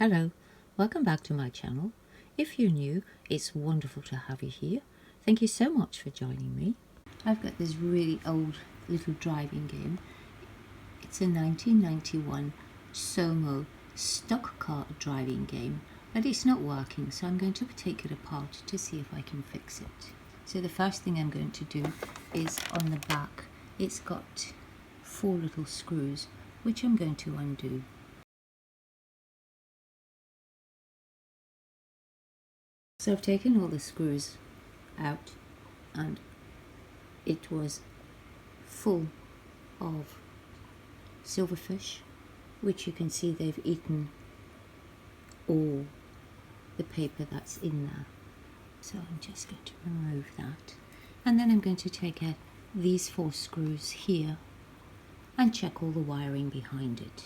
Hello, welcome back to my channel. If you're new, it's wonderful to have you here. Thank you so much for joining me. I've got this really old little driving game. It's a 1991 Soma stock car driving game, but it's not working, so I'm going to take it apart to see if I can fix it. So the first thing I'm going to do is on the back, it's got 4 little screws, which I'm going to undo. So I've taken all the screws out and it was full of silverfish, which you can see they've eaten all the paper that's in there. So I'm just going to remove that, and then I'm going to take out these 4 screws here and check all the wiring behind it.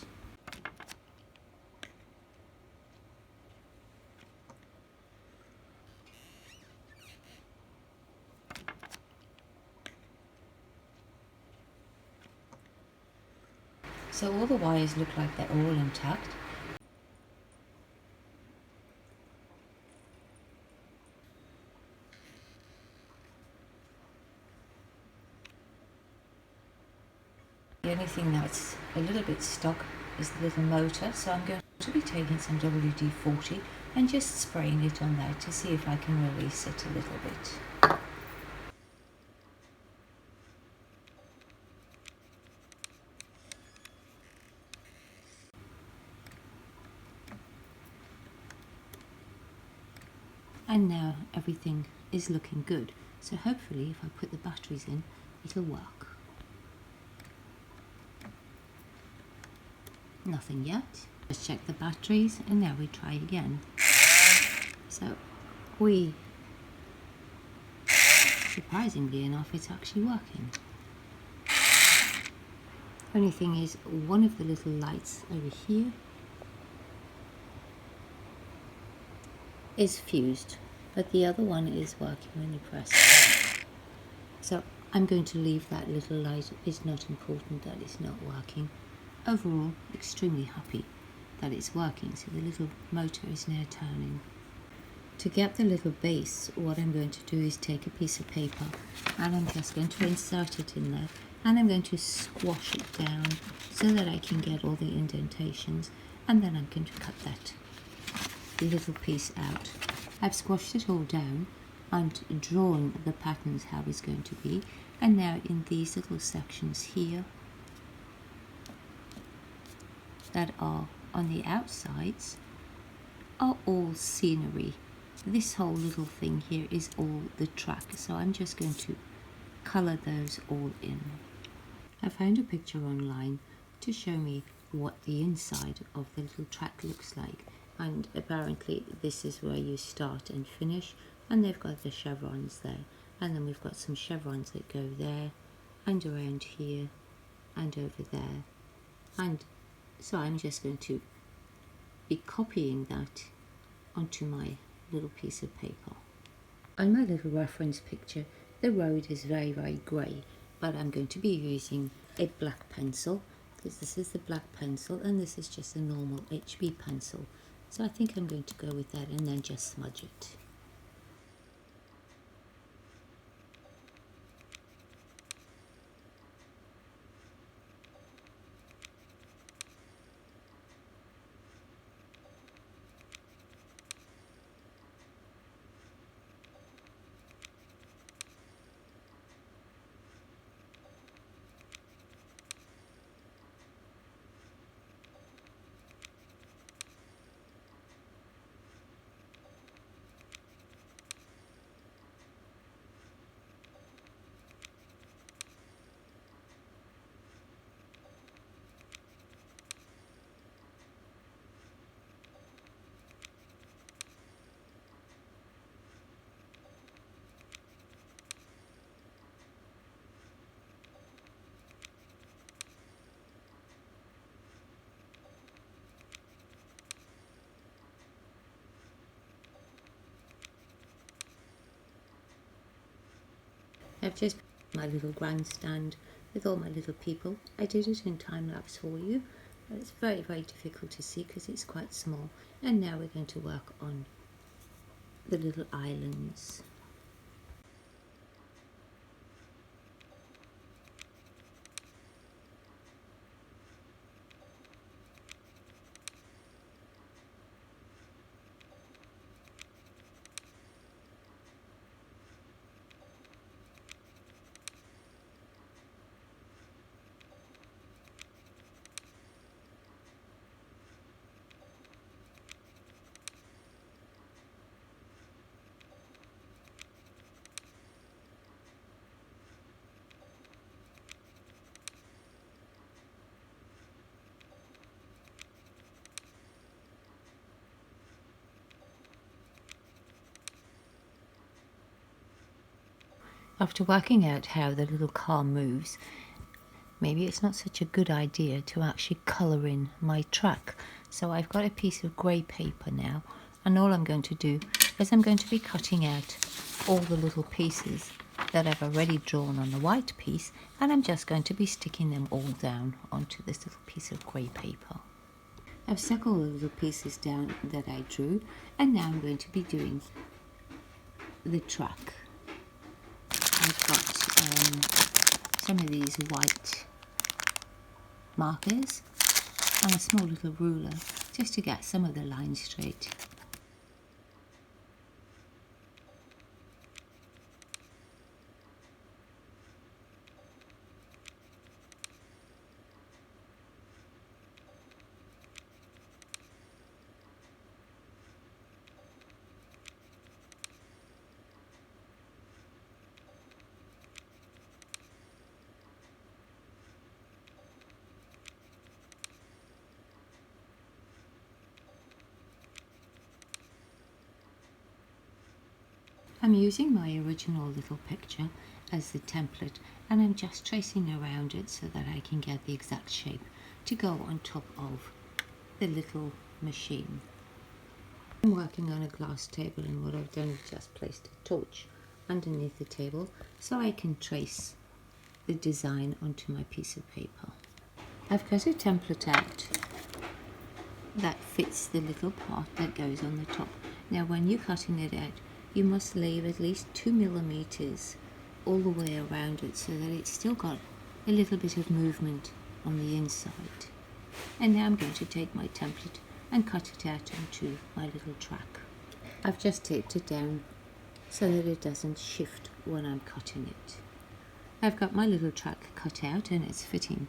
So all the wires look like they're all intact. The only thing that's a little bit stuck is the little motor, so I'm going to be taking some WD-40 and just spraying it on there to see if I can release it a little bit. And now everything is looking good, so hopefully if I put the batteries in, it'll work. Nothing yet. Let's check the batteries, and now we try again. So surprisingly enough, it's actually working. Only thing is, one of the little lights over here is fused, but the other one is working when you press it. So I'm going to leave that little light. It's not important that it's not working. Overall, extremely happy that it's working. So the little motor is now turning. To get the little base, what I'm going to do is take a piece of paper and I'm just going to insert it in there, and I'm going to squash it down so that I can get all the indentations, and then I'm going to cut that little piece out. I've squashed it all down and drawn the patterns how it's going to be, and now in these little sections here that are on the outsides are all scenery. This whole little thing here is all the track, so I'm just going to colour those all in. I found a picture online to show me what the inside of the little track looks like, and apparently this is where you start and finish, and they've got the chevrons there, and then we've got some chevrons that go there and around here and over there, and so I'm just going to be copying that onto my little piece of paper. On my little reference picture, the road is very grey, but I'm going to be using a black pencil, because this is the black pencil and this is just a normal HB pencil. So I think I'm going to go with that and then just smudge it. I've just put my little grandstand with all my little people. I did it in time lapse for you, But it's very, very difficult to see because it's quite small. And now we're going to work on the little islands. After working out how the little car moves, maybe it's not such a good idea to actually colour in my track. So I've got a piece of grey paper now, and all I'm going to do is I'm going to be cutting out all the little pieces that I've already drawn on the white piece, and I'm just going to be sticking them all down onto this little piece of grey paper. I've stuck all the little pieces down that I drew, and now I'm going to be doing the track. I've got some of these white markers and a small little ruler just to get some of the lines straight. I'm using my original little picture as the template, and I'm just tracing around it so that I can get the exact shape to go on top of the little machine. I'm working on a glass table, and what I've done is just placed a torch underneath the table so I can trace the design onto my piece of paper. I've cut a template out that fits the little part that goes on the top. Now when you're cutting it out, you must leave at least 2 millimeters all the way around it so that it's still got a little bit of movement on the inside. And now I'm going to take my template and cut it out onto my little track. I've just taped it down so that it doesn't shift when I'm cutting it. I've got my little track cut out and it's fitting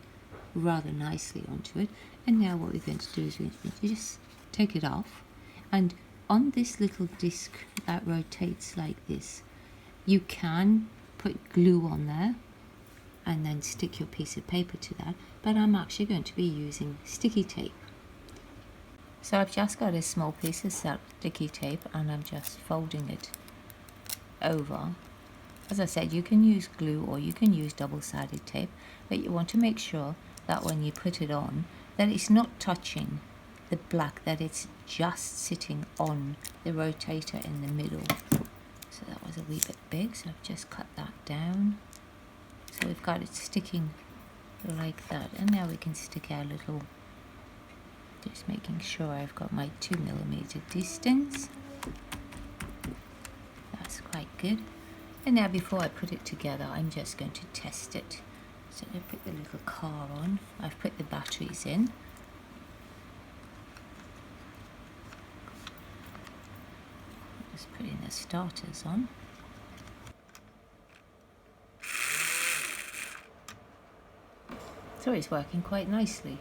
rather nicely onto it. And now what we're going to do is we're going to just take it off, and on this little disc that rotates like this, you can put glue on there and then stick your piece of paper to that, but I'm actually going to be using sticky tape. So I've just got a small piece of sticky tape and I'm just folding it over. As I said, you can use glue or you can use double-sided tape, but you want to make sure that when you put it on, that it's not touching the black, that it's just sitting on the rotator in the middle. So that was a wee bit big, so I've just cut that down. So we've got it sticking like that, and now we can stick our little, just making sure I've got my 2 millimeter distance. That's quite good. And now before I put it together, I'm just going to test it. So I put the little car on, I've put the batteries in. Just putting the starters on. So it's working quite nicely.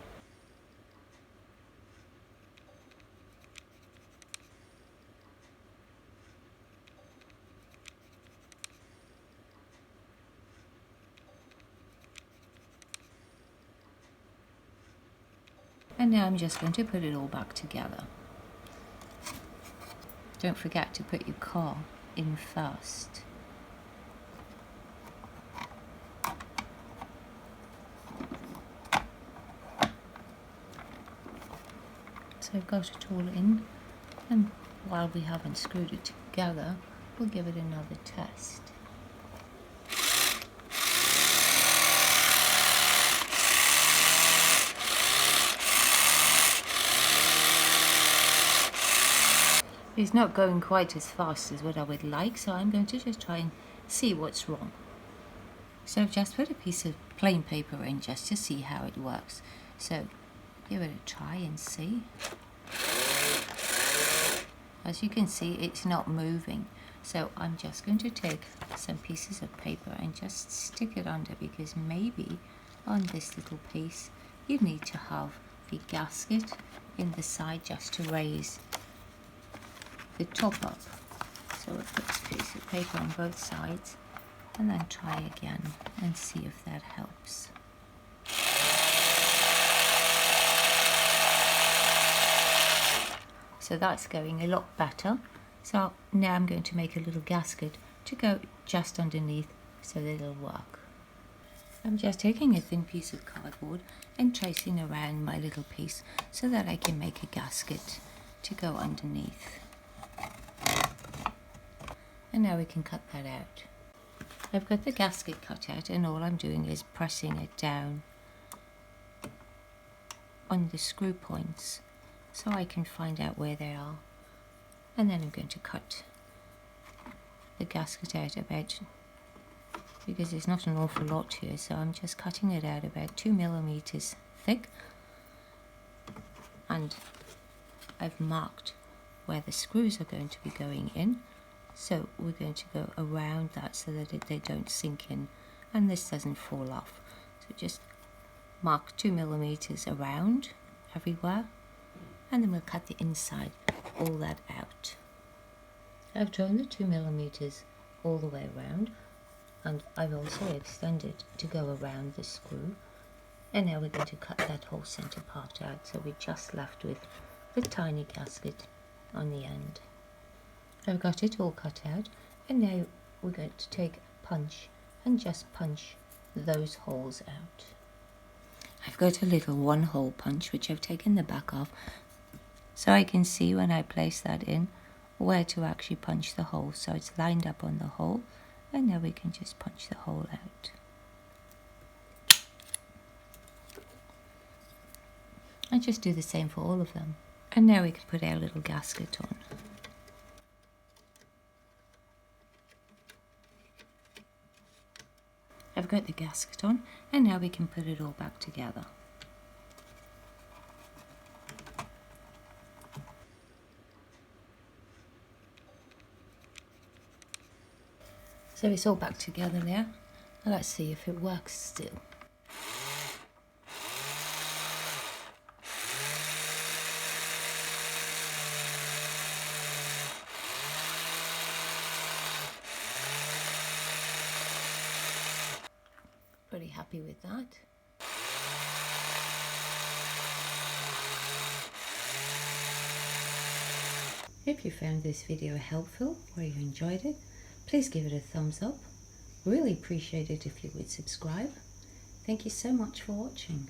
And now I'm just going to put it all back together. Don't forget to put your car in first. So I've got it all in, and while we haven't screwed it together, we'll give it another test. It's not going quite as fast as what I would like, so I'm going to just try and see what's wrong. So I've just put a piece of plain paper in just to see how it works. So give it a try and see. As you can see, it's not moving. So I'm just going to take some pieces of paper and just stick it under, because maybe on this little piece you need to have the gasket in the side just to raise the top up. So we'll put this piece of paper on both sides and then try again and see if that helps. So that's going a lot better. So now I'm going to make a little gasket to go just underneath so that it'll work. I'm just taking a thin piece of cardboard and tracing around my little piece so that I can make a gasket to go underneath. And now we can cut that out. I've got the gasket cut out, and all I'm doing is pressing it down on the screw points so I can find out where they are. And then I'm going to cut the gasket out about, because there's not an awful lot here, so I'm just cutting it out about 2 millimeters thick. And I've marked where the screws are going to be going in. So we're going to go around that so that they don't sink in and this doesn't fall off. So just mark 2 millimeters around everywhere, and then we'll cut the inside, all that out. I've drawn the 2 millimeters all the way around, and I've also extended to go around the screw. And now we're going to cut that whole center part out, so we're just left with the tiny gasket on the end. I've got it all cut out, and now we're going to take a punch and just punch those holes out. I've got a little 1-hole punch which I've taken the back off, so I can see when I place that in where to actually punch the hole. So it's lined up on the hole, and now we can just punch the hole out. And just do the same for all of them. And now we can put our little gasket on. I've got the gasket on, and now we can put it all back together. So it's all back together now. Now let's see if it works still. Pretty happy with that. If you found this video helpful or you enjoyed it, please give it a thumbs up. Really appreciate it if you would subscribe. Thank you so much for watching.